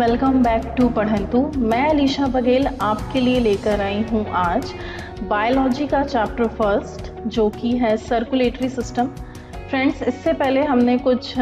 Welcome back to पढ़ंतु। मैं अलीशा बघेल आपके लिए लेकर आई हूँ आज बायोलॉजी का चैप्टर फर्स्ट, जो कि है सर्कुलेटरी सिस्टम। फ्रेंड्स, इससे पहले हमने कुछ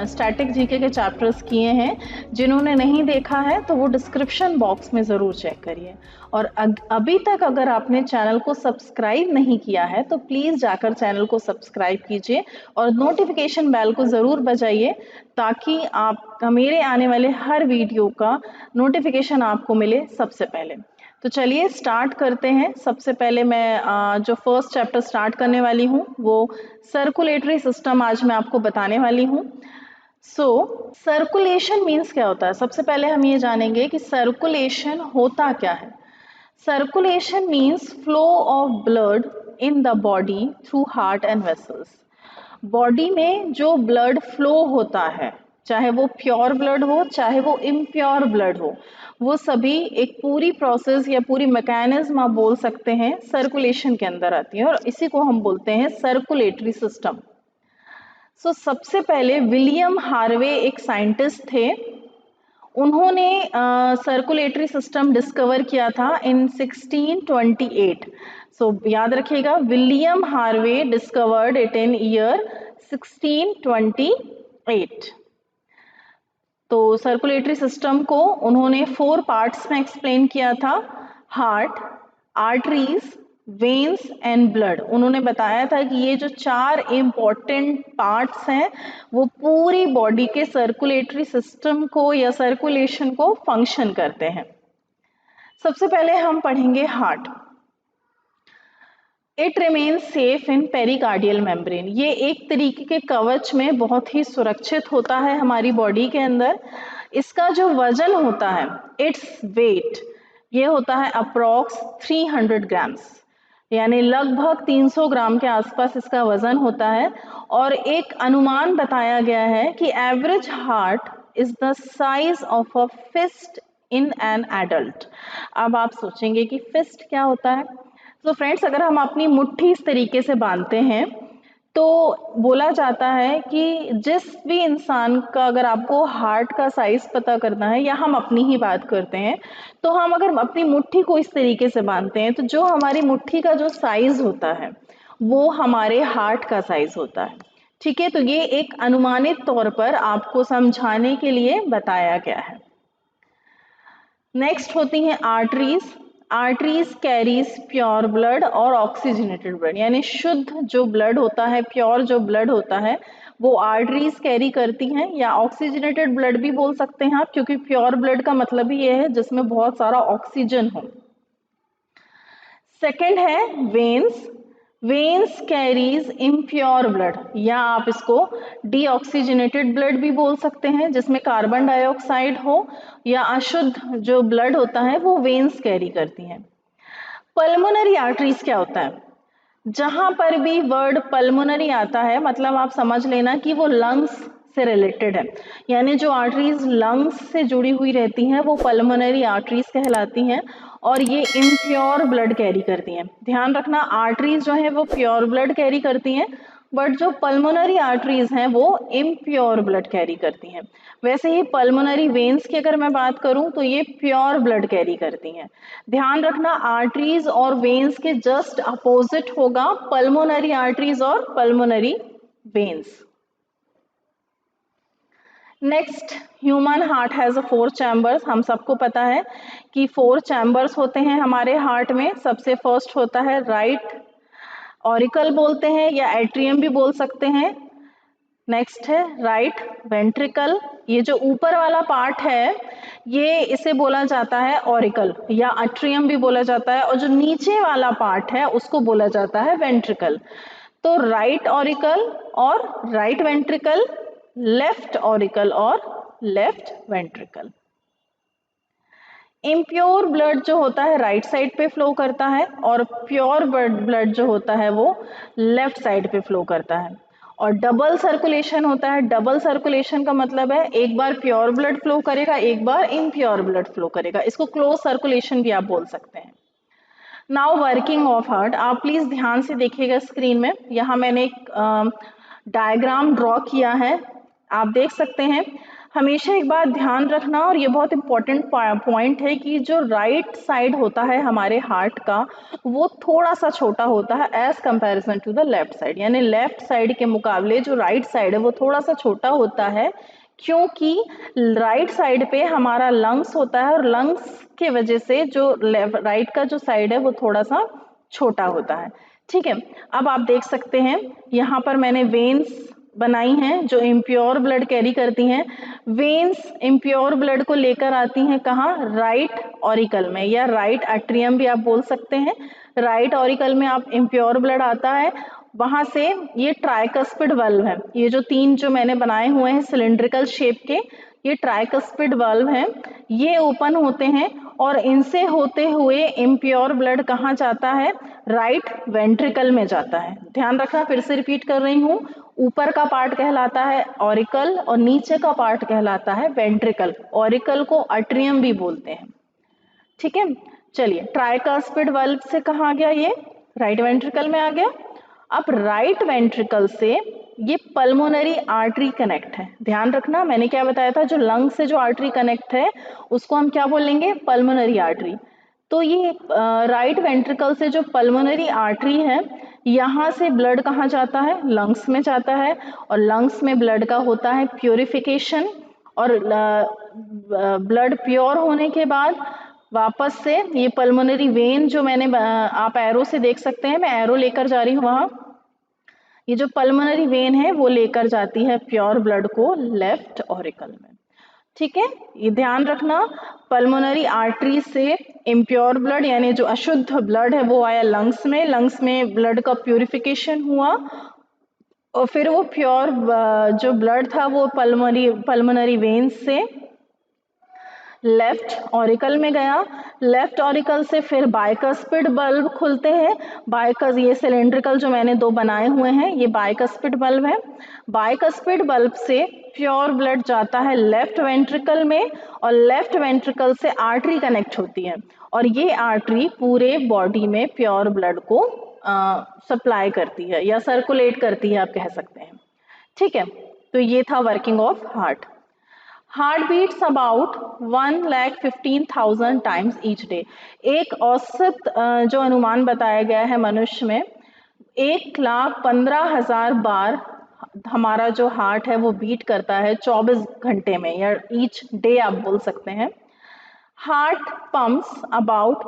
स्टैटिक जीके के चैप्टर्स किए हैं। जिन्होंने नहीं देखा है तो वो डिस्क्रिप्शन बॉक्स में ज़रूर चेक करिए। और अभी तक अगर आपने चैनल को सब्सक्राइब नहीं किया है तो प्लीज़ जाकर चैनल को सब्सक्राइब कीजिए और नोटिफिकेशन बेल को ज़रूर बजाइए, ताकि आप मेरे आने वाले हर वीडियो का नोटिफिकेशन आपको मिले सबसे पहले। तो चलिए स्टार्ट करते हैं। सबसे पहले मैं जो फर्स्ट चैप्टर स्टार्ट करने वाली हूँ वो सर्कुलेटरी सिस्टम आज मैं आपको बताने वाली हूँ। सर्कुलेशन मीन्स क्या होता है। सबसे पहले हम ये जानेंगे कि सर्कुलेशन होता क्या है। Circulation means flow of blood in the body through heart and vessels. Body में जो ब्लड फ्लो होता है, चाहे वो प्योर ब्लड हो चाहे वो इम्प्योर ब्लड हो, वो सभी एक पूरी प्रोसेस या पूरी मैकेनिज्म आप बोल सकते हैं सर्कुलेशन के अंदर आती है, और इसी को हम बोलते हैं सर्कुलेटरी सिस्टम। सबसे पहले विलियम हार्वे एक साइंटिस्ट थे। उन्होंने सर्कुलेटरी सिस्टम डिस्कवर किया था इन 1628। याद रखिएगा, William Harvey discovered it in year 1628। तो सर्कुलेटरी सिस्टम को उन्होंने 4 पार्ट्स में एक्सप्लेन किया था: heart, arteries, veins and blood. उन्होंने बताया था कि ये जो 4 इम्पॉर्टेंट पार्ट्स हैं वो पूरी बॉडी के सर्कुलेटरी सिस्टम को या सर्कुलेशन को फंक्शन करते हैं। सबसे पहले हम पढ़ेंगे heart. It remains safe in pericardial membrane. ये एक तरीके के कवच में बहुत ही सुरक्षित होता है हमारी बॉडी के अंदर। इसका जो वजन होता है, इट्स वेट, ये होता है अप्रॉक्स 300 ग्राम्स, यानी लगभग 300 ग्राम के आसपास इसका वजन होता है। और एक अनुमान बताया गया है कि average heart is the size of a fist in an adult. अब आप सोचेंगे कि फिस्ट क्या होता है। तो फ्रेंड्स, अगर हम अपनी मुट्ठी इस तरीके से बांधते हैं तो बोला जाता है कि जिस भी इंसान का, अगर आपको हार्ट का साइज पता करना है या हम अपनी ही बात करते हैं, तो हम अगर अपनी मुट्ठी को इस तरीके से बांधते हैं तो जो हमारी मुट्ठी का जो साइज होता है वो हमारे हार्ट का साइज होता है। ठीक है, तो ये एक अनुमानित तौर पर आपको समझाने के लिए बताया गया है। नेक्स्ट होती हैं arteries. Arteries carries pure blood और ऑक्सीजनेटेड ब्लड, यानी शुद्ध जो ब्लड होता है, प्योर जो ब्लड होता है, वो आर्टरीज कैरी करती हैं, या ऑक्सीजनेटेड ब्लड भी बोल सकते हैं आप, क्योंकि प्योर ब्लड का मतलब ही ये है जिसमें बहुत सारा ऑक्सीजन हो। सेकेंड है veins. Veins carries impure blood, या आप इसको डीऑक्सीजनेटेड ब्लड भी बोल सकते हैं, जिसमें कार्बन डाइऑक्साइड हो, या अशुद्ध जो ब्लड होता है वो वेन्स कैरी करती हैं। पल्मोनरी आर्टरीज क्या होता है। जहां पर भी वर्ड पल्मोनरी आता है मतलब आप समझ लेना कि वो लंग्स से रिलेटेड है, यानी जो आर्टरीज लंग्स से जुड़ी हुई रहती हैं वो पल्मोनरी आर्टरीज कहलाती हैं, और ये इम्प्योर ब्लड कैरी करती हैं। ध्यान रखना, आर्टरीज जो है वो प्योर ब्लड कैरी करती हैं, बट जो पल्मोनरी आर्टरीज हैं वो इम्प्योर ब्लड कैरी करती हैं। वैसे ही पल्मोनरी वेन्स की अगर मैं बात करूं तो ये प्योर ब्लड कैरी करती हैं। ध्यान रखना, आर्टरीज और वेन्स के जस्ट अपोजिट होगा पल्मोनरी आर्टरीज और pulmonary veins. Next, human heart has 4 chambers. हम सबको पता है कि 4 चैम्बर्स होते हैं हमारे हार्ट में। सबसे फर्स्ट होता है राइट ऑरिकल बोलते हैं, या एट्रियम भी बोल सकते हैं। नेक्स्ट है राइट वेंट्रिकल। ये जो ऊपर वाला पार्ट है ये इसे बोला जाता है ऑरिकल, या अट्रियम भी बोला जाता है, और जो नीचे वाला पार्ट है उसको बोला जाता है वेंट्रिकल। तो राइट ऑरिकल और राइट वेंट्रिकल, लेफ्ट ऑरिकल और लेफ्ट वेंट्रिकल। इम्प्योर ब्लड जो होता है राइट साइड पे फ्लो करता है, और प्योर ब्लड जो होता है वो लेफ्ट साइड पे फ्लो करता है। और डबल सर्कुलेशन होता है। डबल सर्कुलेशन का मतलब है एक बार प्योर ब्लड फ्लो करेगा, एक बार इम्प्योर ब्लड फ्लो करेगा। इसको क्लोज सर्कुलेशन भी आप बोल सकते हैं। Now working of heart. आप प्लीज ध्यान से देखिएगा स्क्रीन में, यहाँ मैंने एक डायग्राम ड्रॉ किया है, आप देख सकते हैं। हमेशा एक बात ध्यान रखना, और ये बहुत इंपॉर्टेंट पॉइंट है, कि जो राइट साइड होता है हमारे हार्ट का वो थोड़ा सा छोटा होता है as comparison to the left side. यानी लेफ्ट साइड के मुकाबले जो राइट साइड है वो थोड़ा सा छोटा होता है, क्योंकि राइट साइड पे हमारा लंग्स होता है, और लंग्स के वजह से जो राइट का जो साइड है वो थोड़ा सा छोटा होता है। ठीक है, अब आप देख सकते हैं यहाँ पर मैंने वेन्स बनाई हैं जो इम्प्योर ब्लड कैरी करती हैं। वेन्स इम्प्योर ब्लड को लेकर आती हैं कहाँ? राइट ऑरिकल में, या राइट एट्रियम भी आप बोल सकते हैं। राइट ऑरिकल में आप इम्प्योर ब्लड आता है, वहां से ये ट्राइकस्पिड वाल्व है। ये जो तीन जो मैंने बनाए हुए हैं सिलिंड्रिकल शेप के, ये ट्राइकस्पिड वाल्व हैं, ये ओपन होते हैं, और इनसे होते हुए इम्प्योर ब्लड कहाँ जाता है? राइट वेंट्रिकल में जाता है। ध्यान रखना, फिर से रिपीट कर रही हूँ, ऊपर का पार्ट कहलाता है ऑरिकल और नीचे का पार्ट कहलाता है वेंट्रिकल। ऑरिकल को अट्रियम भी बोलते हैं। ठीक है, चलिए, ट्राइकास्पिड वाल्व से कहाँ आ गया? ये राइट वेंट्रिकल में आ गया। अब राइट वेंट्रिकल से ये पल्मोनरी आर्टरी कनेक्ट है। ध्यान रखना, मैंने क्या बताया था, जो लंग से जो आर्टरी कनेक्ट है उसको हम क्या बोलेंगे? Pulmonary artery. तो ये राइट वेंट्रिकल से जो पल्मोनरी आर्टरी है, यहाँ से ब्लड कहाँ जाता है? लंग्स में जाता है, और लंग्स में ब्लड का होता है प्योरिफिकेशन, और ब्लड प्योर होने के बाद वापस से ये पल्मोनरी वेन जो मैंने आप एरो से देख सकते हैं, मैं एरो लेकर जा रही हूँ वहाँ, ये जो पल्मोनरी वेन है वो लेकर जाती है प्योर ब्लड को लेफ्ट ऑरिकल में। ठीक है, ये ध्यान रखना, पल्मोनरी आर्टरी से इम्प्योर ब्लड यानी जो अशुद्ध ब्लड है वो आया लंग्स में, लंग्स में ब्लड का प्यूरिफिकेशन हुआ, और फिर वो प्योर जो ब्लड था वो पल्मोनरी वेन से लेफ्ट ऑरिकल में गया। लेफ्ट ऑरिकल से फिर बाइकस्पिड बल्ब खुलते हैं। बाइकस, ये सिलेंड्रिकल जो मैंने दो बनाए हुए हैं ये बाइकस्पिड बल्ब है। बाइकस्पिड बल्ब से प्योर ब्लड जाता है लेफ्ट वेंट्रिकल में, और लेफ्ट वेंट्रिकल से आर्टरी कनेक्ट होती है, और ये आर्टरी पूरे बॉडी में प्योर ब्लड को सप्लाई करती है या सर्कुलेट करती है, आप कह सकते हैं। ठीक है, तो ये था working of heart. Heart beats about 1,15,000 times each day. एक औसत जो अनुमान बताया गया है मनुष्य में, 1,15,000 बार हमारा जो हार्ट है वो बीट करता है 24 घंटे में, या ईच डे आप बोल सकते हैं। Heart pumps about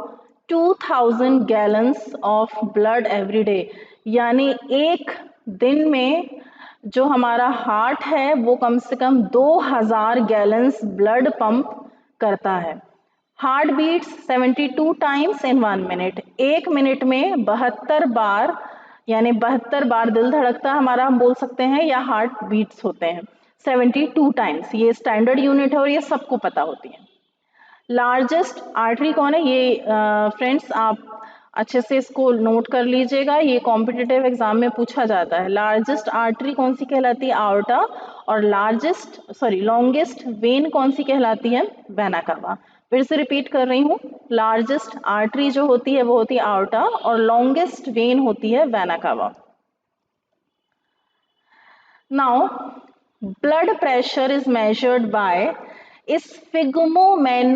2,000 gallons of blood every day, यानी एक दिन में जो हमारा हार्ट है वो कम से कम 2,000 गैलन्स ब्लड पंप करता है। Heart beats 72 times in 1 minute, एक मिनट में 72 बार, यानी 72 बार दिल धड़कता है हमारा, हम बोल सकते हैं, या हार्ट बीट्स होते हैं 72 टाइम्स। ये स्टैंडर्ड यूनिट है और ये सबको पता होती है। लार्जेस्ट आर्टरी कौन है? ये फ्रेंड्स आप अच्छे से इसको नोट कर लीजिएगा, ये कॉम्पिटिटिव एग्जाम में पूछा जाता है। लार्जेस्ट आर्टरी कौन सी कहलाती है? आर्टा। और लॉन्गेस्ट वेन कौन सी कहलाती है? Vena cava. फिर से रिपीट कर रही हूँ, लार्जेस्ट आर्टरी जो होती है वो होती है आर्टा, और लॉन्गेस्ट वेन होती है vena cava. Now blood pressure is measured by sphygmomanometer.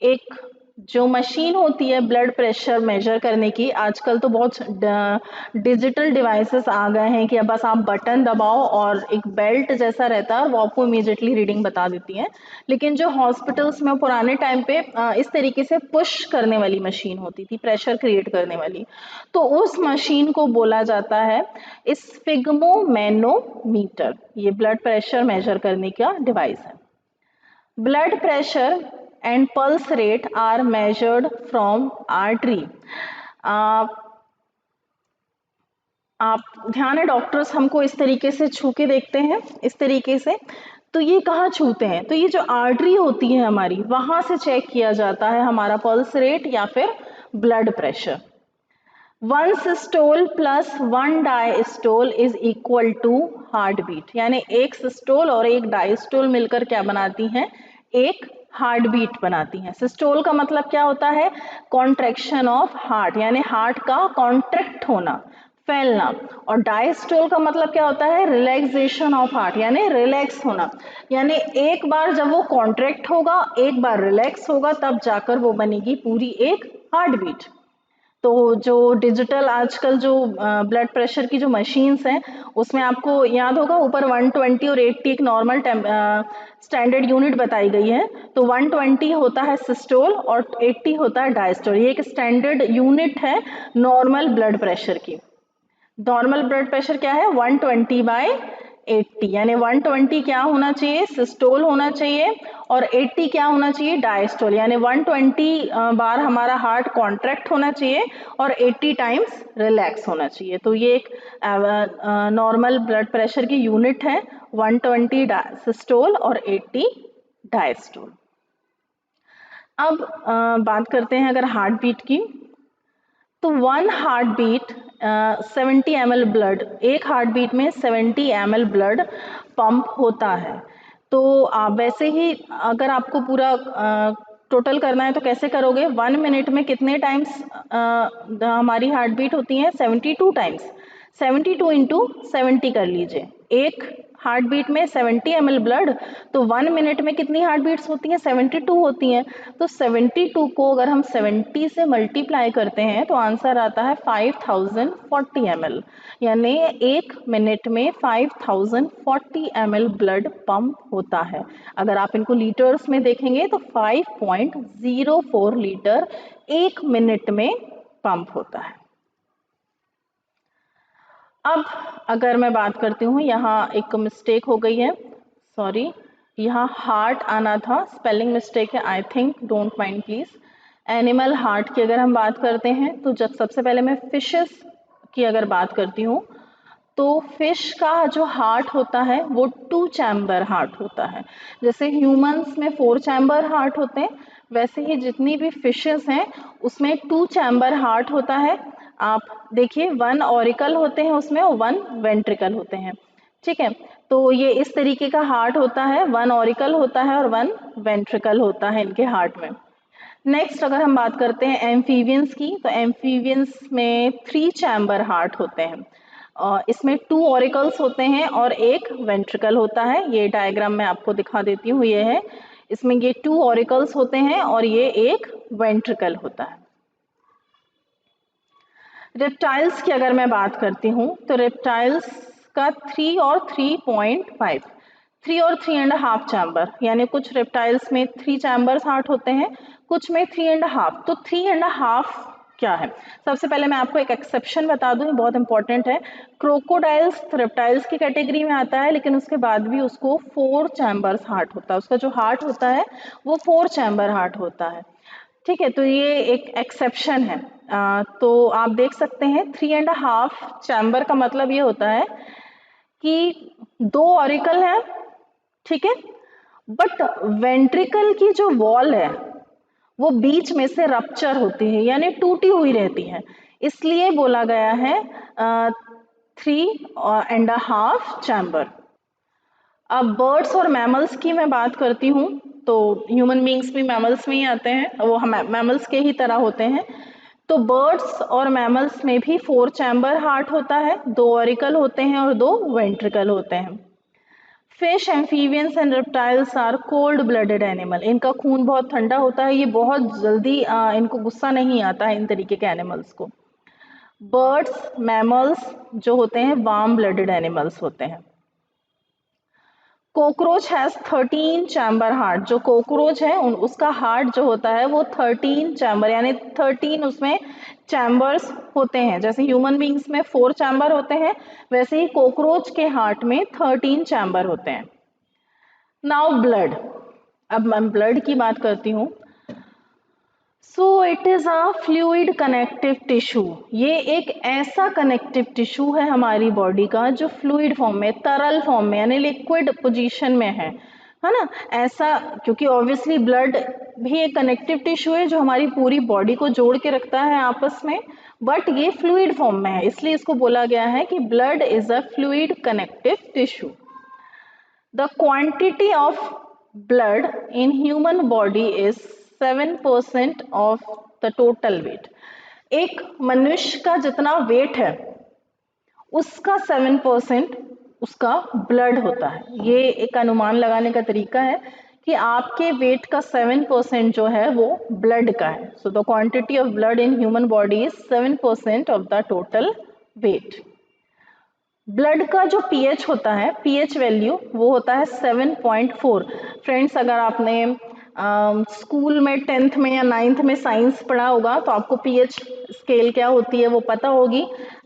एक जो मशीन होती है ब्लड प्रेशर मेजर करने की, आजकल तो बहुत डिजिटल डिवाइसेस आ गए हैं कि अब बस आप बटन दबाओ और एक बेल्ट जैसा रहता है और वो आपको इमीडिएटली रीडिंग बता देती है। लेकिन जो हॉस्पिटल्स में पुराने टाइम पे इस तरीके से पुश करने वाली मशीन होती थी, प्रेशर क्रिएट करने वाली, तो उस मशीन को बोला जाता है स्फिग्मोमैनोमीटर। ये ब्लड प्रेशर मेजर करने का डिवाइस है। Blood pressure and pulse rate are measured from artery. आप ध्यान है, डॉक्टर्स हमको इस तरीके से छू के देखते हैं, इस तरीके से, तो ये कहाँ छूते हैं? तो ये जो आर्टरी होती है हमारी, वहां से चेक किया जाता है हमारा पल्स रेट या फिर blood pressure. 1 systole plus 1 diastole is equal to heart beat, यानी एक सिस्टोल और एक डायस्टोल मिलकर क्या बनाती हैं? एक हार्ट बीट बनाती हैं। सिस्टोल का मतलब क्या होता है? कॉन्ट्रैक्शन ऑफ हार्ट, यानी हार्ट का कॉन्ट्रैक्ट होना। फैलना। और डायस्टोल का मतलब क्या होता है? रिलैक्सेशन ऑफ हार्ट, यानी रिलैक्स होना। यानी एक बार जब वो कॉन्ट्रैक्ट होगा, एक बार रिलैक्स होगा, तब जाकर वो बनेगी पूरी एक हार्ट बीट। तो जो डिजिटल आजकल जो ब्लड प्रेशर की जो मशीन्स हैं, उसमें आपको याद होगा ऊपर 120 और 80 एक नॉर्मल स्टैंडर्ड यूनिट बताई गई है। तो 120 होता है सिस्टोल और 80 होता है डायस्टोल। ये एक स्टैंडर्ड यूनिट है नॉर्मल ब्लड प्रेशर की। नॉर्मल ब्लड प्रेशर क्या है? 120/80, यानी 120 क्या होना चाहिए? सिस्टोल होना चाहिए, और 80 क्या होना चाहिए? डायस्टोल। यानी 120 बार हमारा हार्ट कॉन्ट्रैक्ट होना चाहिए और 80 टाइम्स रिलैक्स होना चाहिए। तो ये एक नॉर्मल ब्लड प्रेशर की यूनिट है, 120 सिस्टोल और 80 डायस्टोल। अब बात करते हैं अगर हार्ट बीट की, तो 1 हार्ट बीट 70 ml ब्लड, एक हार्ट बीट में 70 ml ब्लड पंप होता है। तो वैसे ही अगर आपको पूरा टोटल करना है तो कैसे करोगे? 1 मिनट में कितने टाइम्स हमारी हार्ट बीट होती है? 72 टाइम्स। 72 इंटू 70 कर लीजिए। एक हार्ट बीट में 70 ml ब्लड, तो 1 मिनट में कितनी हार्ट बीट्स होती हैं? 72 होती हैं। तो 72 को अगर हम 70 से मल्टीप्लाई करते हैं तो आंसर आता है 5040 ml, यानी एक मिनट में 5040 ml ब्लड पंप होता है। अगर आप इनको लीटर्स में देखेंगे तो 5.04 लीटर एक मिनट में पंप होता है। अब अगर मैं बात करती हूँ, यहाँ एक मिस्टेक हो गई है, सॉरी, यहाँ हार्ट आना था, स्पेलिंग मिस्टेक है, I think, don't mind please. Animal heart की अगर हम बात करते हैं तो जब सबसे पहले मैं फिशेस की अगर बात करती हूँ, तो फिश का जो हार्ट होता है वो 2 चैम्बर हार्ट होता है। जैसे ह्यूमंस में 4 चैम्बर हार्ट होते हैं, वैसे ही जितनी भी फिशेस हैं उसमें 2 चैम्बर हार्ट होता है। आप देखिए 1 ऑरिकल होते हैं उसमें और 1 वेंट्रिकल होते हैं, ठीक है। तो ये इस तरीके का हार्ट होता है, 1 ऑरिकल होता है और 1 वेंट्रिकल होता है इनके हार्ट में। नेक्स्ट अगर हम बात करते हैं एम्फीबियंस की, तो एम्फीबियंस में 3 चैम्बर हार्ट होते हैं। इसमें 2 ऑरिकल्स होते हैं और एक वेंट्रिकल होता है। ये डायग्राम मैं आपको दिखा देती हूँ, ये है, इसमें ये 2 ऑरिकल्स होते हैं और ये एक वेंट्रिकल होता है। रेप्टाइल्स की अगर मैं बात करती हूँ तो रेप्टाइल्स का 3 और 3.5, 3 और 3.5 चैम्बर, यानी कुछ रेप्टाइल्स में 3 चैम्बर्स हार्ट होते हैं, कुछ में 3.5। तो 3.5 क्या है? सबसे पहले मैं आपको एक एक्सेप्शन बता दूं, बहुत इंपॉर्टेंट है। क्रोकोडाइल्स रेप्टाइल्स की कैटेगरी में आता है, लेकिन उसके बाद भी उसको 4 चैम्बर्स हार्ट होता है, उसका जो हार्ट होता है वो 4 चैम्बर हार्ट होता है, ठीक है। तो ये एक एक्सेप्शन है। तो आप देख सकते हैं 3.5 चैम्बर का मतलब ये होता है कि 2 ऑरिकल है, ठीक है, बट वेंट्रिकल की जो वॉल है वो बीच में से रप्चर होती है, यानी टूटी हुई रहती है, इसलिए बोला गया है 3.5 चैम्बर। अब बर्ड्स और मैमल्स की मैं बात करती हूँ, तो ह्यूमन बींग्स भी मैमल्स में ही आते हैं, वो हम मैमल्स के ही तरह होते हैं। तो बर्ड्स और मैमल्स में भी 4 चैम्बर हार्ट होता है, 2 ऑरिकल होते हैं और 2 वेंट्रिकल होते हैं। Fish, amphibians and reptiles are cold blooded animal, इनका खून बहुत ठंडा होता है, ये बहुत जल्दी इनको गुस्सा नहीं आता है इन तरीके के एनिमल्स को। बर्ड्स, मैमल्स जो होते हैं वार्म ब्लडेड एनिमल्स होते हैं। कॉकरोच हैज 13 चैम्बर हार्ट, जो कॉकरोच है उसका हार्ट जो होता है वो 13 चैम्बर, यानी 13 उसमें चैम्बर्स होते हैं। जैसे ह्यूमन बींग्स में 4 चैम्बर होते हैं, वैसे ही कॉकरोच के हार्ट में 13 चैम्बर होते हैं। नाउ ब्लड, अब मैं ब्लड की बात करती हूँ। So it is a fluid connective tissue, ये एक ऐसा कनेक्टिव टिश्यू है हमारी बॉडी का जो फ्लूइड फॉर्म में, तरल फॉर्म में, यानी लिक्विड पोजीशन में है ना। ऐसा क्योंकि ऑब्वियसली ब्लड भी एक कनेक्टिव टिश्यू है जो हमारी पूरी बॉडी को जोड़ के रखता है आपस में, बट ये फ्लूइड फॉर्म में है, इसलिए इसको बोला गया है कि blood is a fluid connective tissue. The quantity of blood in human body is 7% of the total weight. एक मनुष्य का जितना वेट है उसका 7% उसका ब्लड होता है। ये एक अनुमान लगाने का तरीका है कि आपके वेट का 7% जो है वो ब्लड का है। So the quantity of blood in human body is 7% of the total weight. Blood का जो पीएच होता है, पीएच वैल्यू, वो होता है 7.4। फ्रेंड्स, अगर आपने स्कूल में 10th में या 9th में साइंस पढ़ा होगा तो आपको पीएच स्केल क्या होती है वो पता होगी।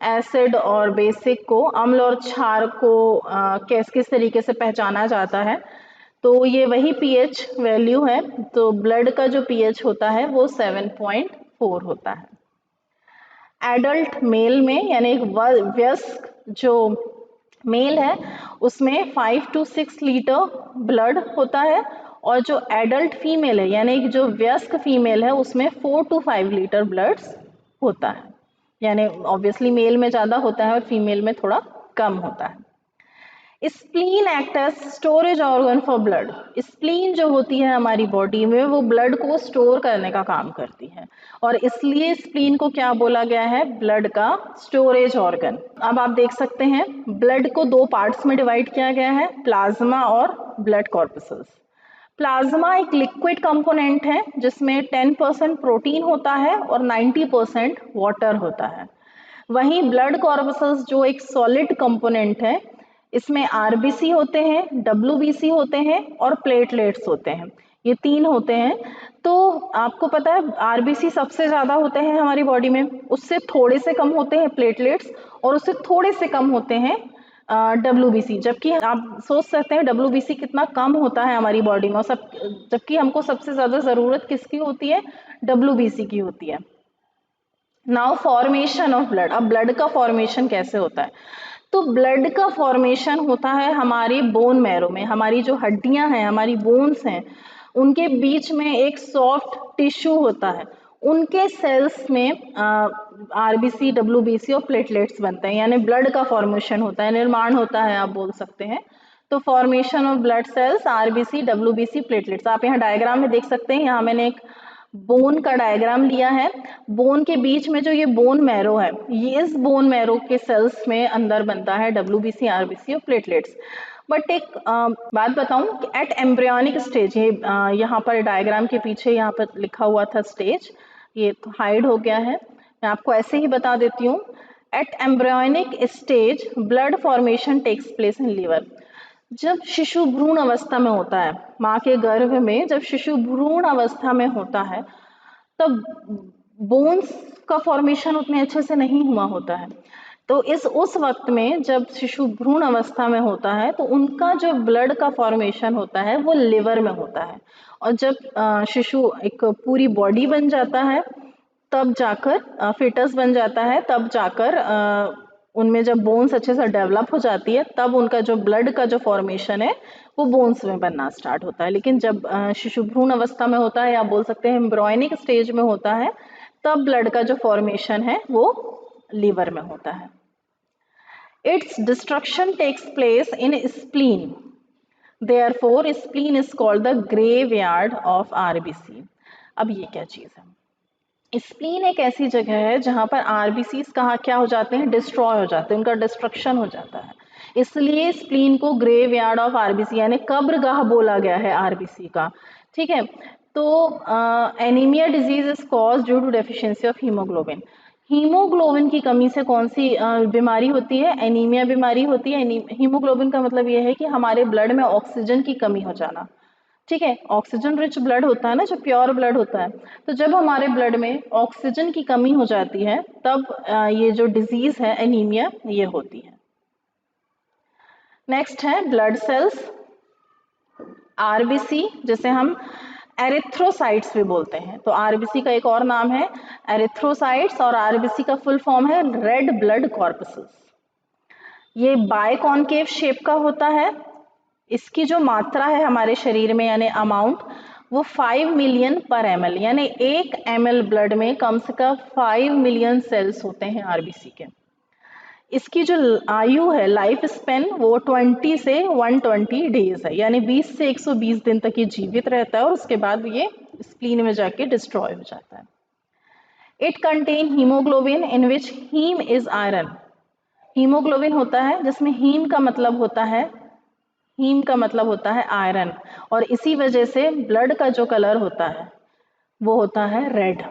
एसिड और बेसिक को, अम्ल और क्षार को किस तरीके से पहचाना जाता है, तो ये वही पीएच वैल्यू है। तो ब्लड का जो पीएच होता है वो 7.4 होता है। एडल्ट मेल में, यानी एक वयस्क जो मेल है उसमें 5 to 6 लीटर ब्लड होता है, और जो एडल्ट फीमेल है यानी जो वयस्क फीमेल है उसमें 4 to 5 लीटर ब्लड होता है। यानी ऑब्वियसली मेल में ज़्यादा होता है और फीमेल में थोड़ा कम होता है। Spleen act as storage organ for blood. Spleen जो होती है हमारी बॉडी में वो ब्लड को स्टोर करने का काम करती है, और इसलिए स्प्लीन को क्या बोला गया है, ब्लड का स्टोरेज ऑर्गन। अब आप देख सकते हैं ब्लड को दो पार्ट्स में डिवाइड किया गया है, प्लाज्मा और ब्लड कॉर्पसेल्स। प्लाज्मा एक लिक्विड कंपोनेंट है जिसमें 10% प्रोटीन होता है और 90% वाटर होता है। वहीं ब्लड कॉर्पसेल्स जो एक सॉलिड कंपोनेंट है, इसमें आरबीसी होते हैं, डब्ल्यूबीसी होते हैं और प्लेटलेट्स होते हैं। ये तीन होते हैं। तो आपको पता है आरबीसी सबसे ज़्यादा होते हैं हमारी बॉडी में, उससे थोड़े से कम होते हैं प्लेटलेट्स, और उससे थोड़े से कम होते हैं डब्ल्यूबीसी। जबकि आप सोच सकते हैं डब्ल्यूबीसी कितना कम होता है हमारी बॉडी में, और जबकि हमको सबसे ज़्यादा ज़रूरत किसकी होती है, डब्ल्यूबीसी की होती है। Now formation of blood. अब ब्लड का फॉर्मेशन कैसे होता है, तो ब्लड का फॉर्मेशन होता है हमारी बोन मैरो में। हमारी जो हड्डियां हैं, हमारी बोन्स हैं, उनके बीच में एक सॉफ्ट टिश्यू होता है, उनके सेल्स में आरबीसी, डब्ल्यूबीसी और प्लेटलेट्स बनते हैं, यानी ब्लड का फॉर्मेशन होता है, निर्माण होता है आप बोल सकते हैं। तो formation of blood cells, RBC, WBC, platelets. आप यहाँ डायग्राम में देख सकते हैं, यहाँ मैंने एक बोन का डायग्राम लिया है। बोन के बीच में जो ये बोन मैरो है, ये इस बोन मैरो के सेल्स में अंदर बनता है डब्ल्यूबीसी, आरबीसी और प्लेटलेट्स। बट एक बात बताऊं कि एट एम्ब्रियोनिक स्टेज, ये यहाँ पर डायग्राम के पीछे यहाँ पर लिखा हुआ था स्टेज, ये तो हाइड हो गया है, मैं आपको ऐसे ही बता देती हूँ। At embryonic stage blood formation takes place in liver. जब शिशु भ्रूण अवस्था में होता है, माँ के गर्भ में जब शिशु भ्रूण अवस्था में होता है, तब बोन्स का फॉर्मेशन उतने अच्छे से नहीं हुआ होता है। तो उस वक्त में जब शिशु भ्रूण अवस्था में होता है तो उनका जो ब्लड का फॉर्मेशन होता है वो लिवर में होता है, और जब शिशु एक पूरी बॉडी बन जाता है, तब जाकर फिटस बन जाता है, तब जाकर उनमें जब बोन्स अच्छे से डेवलप हो जाती है, तब उनका जो ब्लड का जो फॉर्मेशन है वो बोन्स में बनना स्टार्ट होता है। लेकिन जब शिशु भ्रूण अवस्था में होता है, या बोल सकते हैं एम्ब्रियोनिक स्टेज में होता है, तब ब्लड का जो फॉर्मेशन है वो लीवर में होता है। Its destruction takes place in spleen, therefore spleen is called the graveyard of RBC. अब ये क्या चीज़ है, स्प्लीन एक ऐसी जगह है जहां पर आरबीसी कहाँ क्या हो जाते हैं, डिस्ट्रॉय हो जाते हैं, उनका डिस्ट्रक्शन हो जाता है। इसलिए स्प्लीन को ग्रेव यार्ड ऑफ आरबीसी यानी कब्रगाह बोला गया है आरबीसी का। ठीक है, तो anaemia disease is cause due to deficiency of haemoglobin. Haemoglobin की कमी से कौन सी बीमारी होती है, एनीमिया बीमारी होती है। हीमोग्लोबिन का मतलब यह है कि हमारे ब्लड में ऑक्सीजन की कमी हो जाना। ठीक है, ऑक्सीजन रिच ब्लड होता है ना, जो प्योर ब्लड होता है, तो जब हमारे ब्लड में ऑक्सीजन की कमी हो जाती है तब ये जो डिजीज है एनीमिया ये होती है। नेक्स्ट है ब्लड सेल्स, आरबीसी, जिसे हम एरिथ्रोसाइट्स भी बोलते हैं। तो आरबीसी का एक और नाम है एरिथ्रोसाइट्स, और आरबीसी का फुल फॉर्म है रेड ब्लड कॉर्पसेल्स। ये बायकॉन्केव शेप का होता है। इसकी जो मात्रा है हमारे शरीर में यानी अमाउंट, वो 5 मिलियन पर ml, यानी 1 ml ब्लड में कम से कम 5 मिलियन सेल्स होते हैं आरबीसी के। इसकी जो आयु है, लाइफ स्पेन, वो 20 से 120 डेज है, यानी 20 से 120 दिन तक ये जीवित रहता है, और उसके बाद ये स्प्लीन में जाके डिस्ट्रॉय हो जाता है। It contain haemoglobin in which haem is iron. Haemoglobin होता है जिसमें हीम का मतलब होता है आयरन, और इसी वजह से ब्लड का जो कलर होता है वो होता है रेड,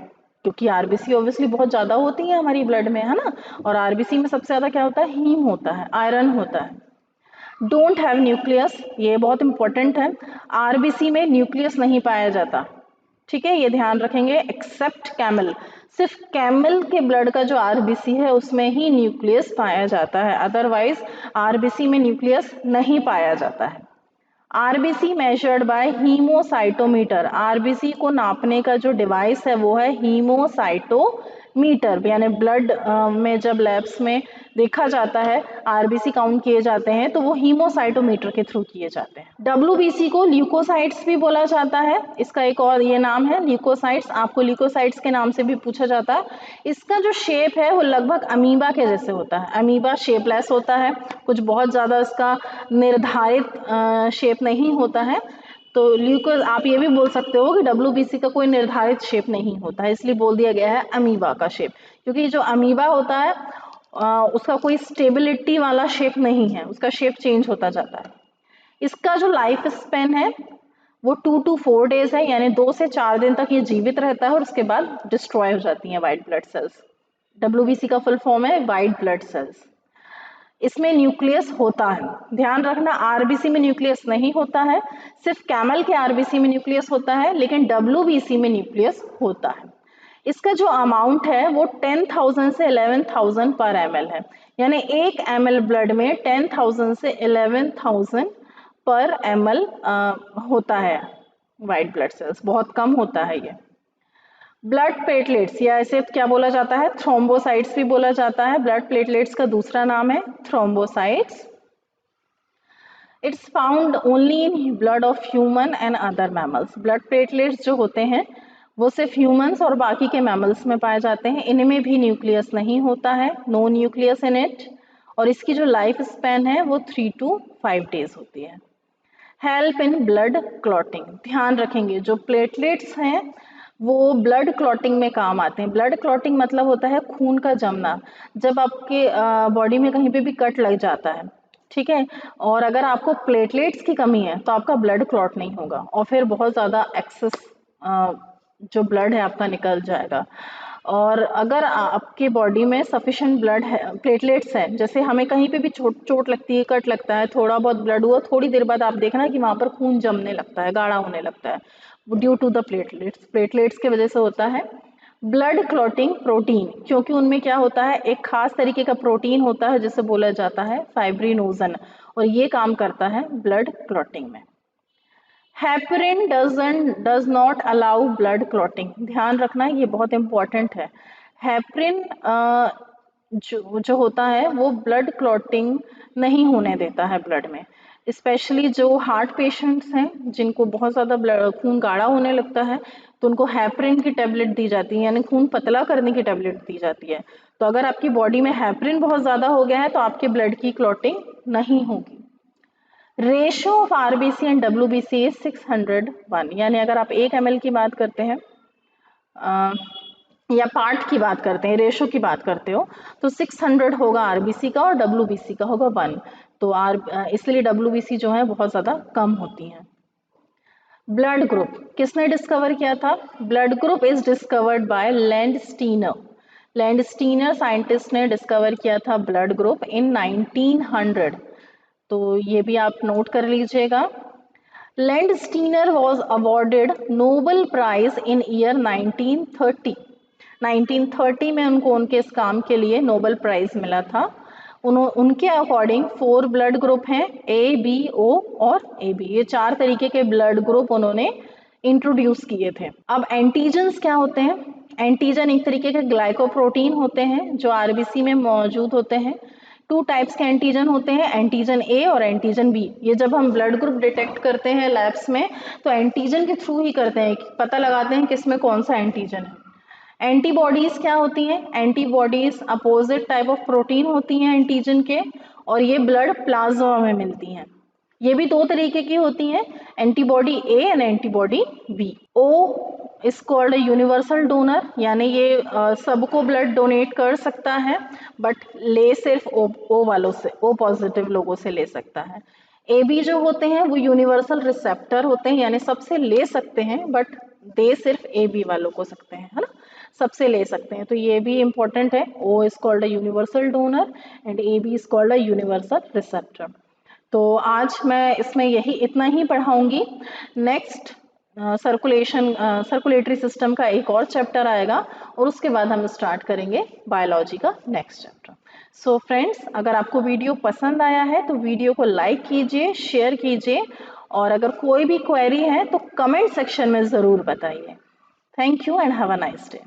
क्योंकि आरबीसी ऑब्वियसली बहुत ज़्यादा होती है हमारी ब्लड में, है ना। और आरबीसी में सबसे ज़्यादा क्या होता है, हीम होता है, आयरन होता है। डोंट हैव न्यूक्लियस, ये बहुत इंपॉर्टेंट है, आरबीसी में न्यूक्लियस नहीं पाया जाता, ठीक है, ये ध्यान रखेंगे। एक्सेप्ट कैमल, सिर्फ कैमल के ब्लड का जो आरबीसी है उसमें ही न्यूक्लियस पाया जाता है, अदरवाइज आरबीसी में न्यूक्लियस नहीं पाया जाता है। RBC measured by haemocytometer, RBC को नापने का जो डिवाइस है वो है हीमोसाइटोमीटर, यानी ब्लड में जब लैब्स में देखा जाता है, आरबीसी काउंट किए जाते हैं तो वो हीमोसाइटोमीटर के थ्रू किए जाते हैं। डब्ल्यूबीसी को ल्यूकोसाइट्स भी बोला जाता है, इसका एक और ये नाम है ल्यूकोसाइट्स, आपको ल्यूकोसाइट्स के नाम से भी पूछा जाता है। इसका जो शेप है वो लगभग अमीबा के जैसे होता है, अमीबा शेपलेस होता है, कुछ बहुत ज़्यादा इसका निर्धारित शेप नहीं होता है। तो ल्यूकोस, आप ये भी बोल सकते हो कि डब्ल्यूबीसी का कोई निर्धारित शेप नहीं होता है, इसलिए बोल दिया गया है अमीबा का शेप, क्योंकि जो अमीबा होता है उसका कोई स्टेबिलिटी वाला शेप नहीं है, उसका शेप चेंज होता जाता है। इसका जो लाइफ स्पेन है वो 2 to 4 डेज है, यानी 2 से 4 दिन तक ये जीवित रहता है और उसके बाद डिस्ट्रॉय हो जाती हैं व्हाइट ब्लड सेल्स। डब्ल्यूबीसी का फुल फॉर्म है व्हाइट ब्लड सेल्स। इसमें न्यूक्लियस होता है, ध्यान रखना, आरबीसी में न्यूक्लियस नहीं होता है, सिर्फ कैमल के आरबीसी में न्यूक्लियस होता है, लेकिन डब्ल्यूबीसी में न्यूक्लियस होता है। इसका जो अमाउंट है वो 10,000 से 11,000 पर ml है, यानी 1 ml ब्लड में 10,000 से 11,000 पर ml होता है वाइट ब्लड सेल्स, बहुत कम होता है ये। ब्लड प्लेटलेट्स, या इसे क्या बोला जाता है, थ्रोम्बोसाइट्स भी बोला जाता है, ब्लड प्लेटलेट्स का दूसरा नाम है thrombocytes. It's found only in blood of human and other mammals, blood platelets जो होते हैं वो सिर्फ ह्यूमंस और बाकी के मैमल्स में पाए जाते हैं, इनमें भी न्यूक्लियस नहीं होता है, नो न्यूक्लियस इन इट, और इसकी जो लाइफ स्पैन है वो 3 to 5 डेज होती है। हेल्प इन ब्लड क्लॉटिंग, ध्यान रखेंगे जो प्लेटलेट्स हैं वो ब्लड क्लॉटिंग में काम आते हैं। ब्लड क्लॉटिंग मतलब होता है खून का जमना, जब आपके बॉडी में कहीं पे भी कट लग जाता है, ठीक है, और अगर आपको प्लेटलेट्स की कमी है तो आपका ब्लड क्लॉट नहीं होगा और फिर बहुत ज़्यादा एक्सेस जो ब्लड है आपका निकल जाएगा। और अगर आपके बॉडी में सफिशिएंट ब्लड है, प्लेटलेट्स हैं, जैसे हमें कहीं पे भी चोट लगती है, कट लगता है, थोड़ा बहुत ब्लड हुआ, थोड़ी देर बाद आप देखना कि वहाँ पर खून जमने लगता है, गाढ़ा होने लगता है, due to the platelets, platelets की वजह से होता है। ब्लड क्लॉटिंग प्रोटीन, क्योंकि उनमें क्या होता है, एक खास तरीके का प्रोटीन होता है जिसे बोला जाता है फाइब्रिनोजन, और ये काम करता है ब्लड क्लॉटिंग में। Heparin does not allow blood clotting, ध्यान रखना ये बहुत इंपॉर्टेंट है। हेपरिन जो होता है वो ब्लड क्लॉटिंग नहीं होने देता है ब्लड में, स्पेशली जो हार्ट पेशेंट्स हैं जिनको बहुत ज़्यादा खून गाढ़ा होने लगता है तो उनको हेपरिन की टेबलेट दी जाती है, यानी खून पतला करने की टेबलेट दी जाती है। तो अगर आपकी बॉडी में हेपरिन बहुत ज़्यादा हो गया है तो आपके ब्लड की क्लॉटिंग नहीं होगी। Ratio of RBC and WBC is 601, यानी अगर आप 1 ml की बात करते हैं या पार्ट की बात करते हैं, रेशो की बात करते हो, तो 600 होगा आरबीसी का और डब्ल्यूबीसी का होगा 1, तो इसलिए डब्ल्यूबीसी जो है बहुत ज़्यादा कम होती हैं। ब्लड ग्रुप किसने डिस्कवर किया था? Blood group is discovered by Landsteiner, Landsteiner scientist ने डिस्कवर किया था ब्लड ग्रुप इन 1900, तो ये भी आप नोट कर लीजिएगा। Landsteiner was awarded Nobel prize in year 1930, 1930 में उनको उनके इस काम के लिए नोबेल प्राइज मिला था। उनके अकॉर्डिंग 4 ब्लड ग्रुप हैं, ए, बी, ओ और ए बी, ये 4 तरीके के ब्लड ग्रुप उन्होंने इंट्रोड्यूस किए थे। अब एंटीजन्स क्या होते हैं? एंटीजन एक तरीके के ग्लाइकोप्रोटीन होते हैं जो आरबीसी में मौजूद होते हैं। 2 टाइप्स के एंटीजन होते हैं, एंटीजन ए और एंटीजन बी। ये जब हम ब्लड ग्रुप डिटेक्ट करते हैं लैब्स में तो एंटीजन के थ्रू ही करते हैं, पता लगाते हैं किसमें कौन सा एंटीजन है। एंटीबॉडीज क्या होती हैं? Antibodies opposite type of protein होती हैं एंटीजन के, और ये ब्लड प्लाज्मा में मिलती हैं। ये भी 2 तरीके की होती हैं, antibody A and antibody B. O is called universal donor, यानी ये सबको ब्लड डोनेट कर सकता है, बट ले सिर्फ ओ वालों से, ओ पॉजिटिव लोगों से ले सकता है। ए बी जो होते हैं वो यूनिवर्सल रिसेप्टर होते हैं, यानी सबसे ले सकते हैं, बट दे सिर्फ ए बी वालों को सकते हैं, है ना, सबसे ले सकते हैं। तो ये भी इंपॉर्टेंट है, O is called a universal donor and A B is called a universal receptor. तो आज मैं इसमें यही इतना ही पढ़ाऊंगी। नेक्स्ट सर्कुलेटरी सिस्टम का एक और चैप्टर आएगा और उसके बाद हम स्टार्ट करेंगे बायोलॉजी का नेक्स्ट चैप्टर। सो फ्रेंड्स, अगर आपको वीडियो पसंद आया है तो वीडियो को लाइक कीजिए, शेयर कीजिए, और अगर कोई भी क्वेरी है तो कमेंट सेक्शन में ज़रूर बताइए। Thank you and have a nice day.